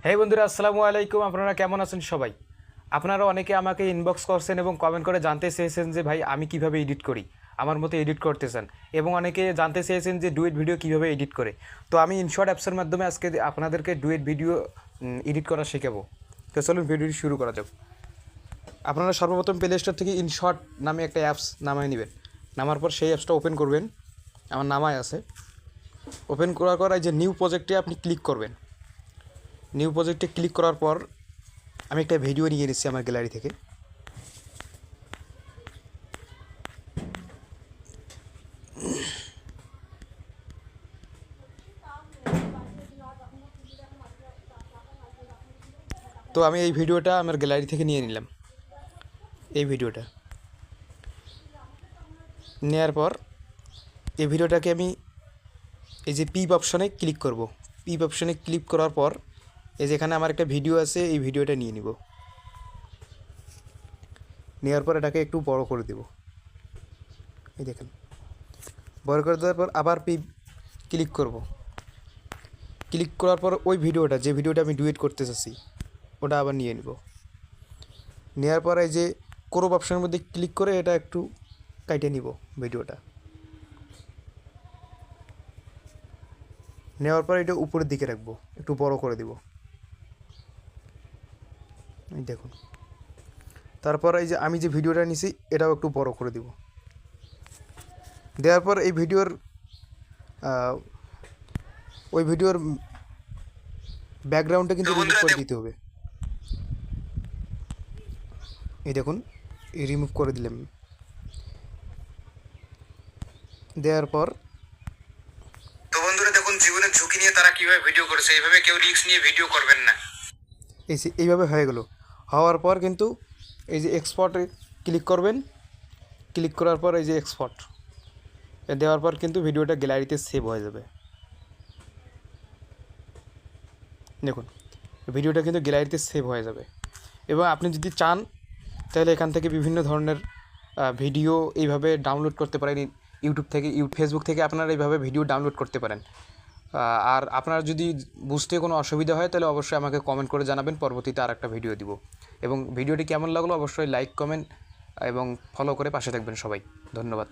হেই বন্ধুরা, আসসালামু আলাইকুম। আপনারা কেমন আছেন সবাই? আপনারা অনেকে আমাকে ইনবক্স করছেন এবং কমেন্ট করে জানতে চেয়েছেন যে ভাই আমি কিভাবে এডিট করি, আমার মতো এডিট করতে চান। এবং অনেকে জানতে চেয়েছেন যে ডুয়েট ভিডিও কিভাবে এডিট করে। তো আমি ইনশর্ট অ্যাপসের মাধ্যমে আজকে আপনাদেরকে ডুয়েট ভিডিও এডিট করা শেখাবো। তো চলুন ভিডিওটি শুরু করা যাক। আপনারা সর্বপ্রথম প্লে স্টোর থেকে ইনশর্ট নামে একটা অ্যাপস নামায় নেবেন। নামার পর সেই অ্যাপসটা ওপেন করবেন। আমার নামায় আছে। ওপেন করার পর এই যে নিউ প্রজেক্টে আপনি ক্লিক করবেন। নিউ প্রজেক্টে ক্লিক করার পর আমি একটা ভিডিও নিয়ে নিচ্ছি আমার গ্যালারি থেকে। তো আমি এই ভিডিওটা আমার গ্যালারি থেকে নিয়ে নিলাম। এই ভিডিওটা নেওয়ার পর এই ভিডিওটাকে আমি এই যে পিপ অপশনে ক্লিক করব। পিপ অপশনে ক্লিক করার পর এই যেখানে আমার একটা ভিডিও আছে, এই ভিডিওটা নিয়ে নিব। নেওয়ার পর এটাকে একটু বড় করে দেব। এই দেখেন, বড় করে দেওয়ার পর আবার পিপ ক্লিক করব। ক্লিক করার পর ওই ভিডিওটা, যে ভিডিওটা আমি ডুয়েট করতে চাচ্ছি, ওটা আবার নিয়ে নিব। নেওয়ার পর এই যে ক্রপ অপশনের মধ্যে ক্লিক করে এটা একটু কাটে নিব ভিডিওটা। নেওয়ার পর এটা উপরের দিকে রাখবো, একটু বড় করে দিব। এই দেখুন। তারপর এই যে আমি যে ভিডিওটা নিছি এটাও একটু বড় করে দিব। দেওয়ার পর এই ভিডিওর ওই ভিডিওর ব্যাকগ্রাউন্ডটা কিন্তু রিমুভ করে দিতে হবে। এই দেখুন, রিমুভ করে দিলাম। দেওয়ার পর তো বন্ধুরা দেখুন, জীবনের ঝুঁকি নিয়ে তারা কিভাবে ভিডিও করেছে। এইভাবে কেউ রিস্ক নিয়ে ভিডিও করবেন না। এইভাবে হয়ে গেল। হওয়ার পর কিন্তু এই যে এক্সপোর্টে ক্লিক করবেন। ক্লিক করার পর এই যে এক্সপোর্ট দেওয়ার পর কিন্তু ভিডিওটা গ্যালারিতে সেভ হয়ে যাবে। দেখুন, ভিডিওটা কিন্তু গ্যালারিতে সেভ হয়ে যাবে। এবং আপনি যদি চান তাহলে এখান থেকে বিভিন্ন ধরনের ভিডিও এইভাবে ডাউনলোড করতে পারেন। ইউটিউব থেকে, ফেসবুক থেকে আপনারা এইভাবে ভিডিও ডাউনলোড করতে পারেন। আর আপনার যদি বুঝতে কোনো অসুবিধা হয় তাহলে অবশ্যই আমাকে কমেন্ট করে জানাবেন, পরবর্তীতে আর একটা ভিডিও দিব। এবং ভিডিওটি কেমন লাগলো অবশ্যই লাইক, কমেন্ট এবং ফলো করে পাশে থাকবেন সবাই। ধন্যবাদ।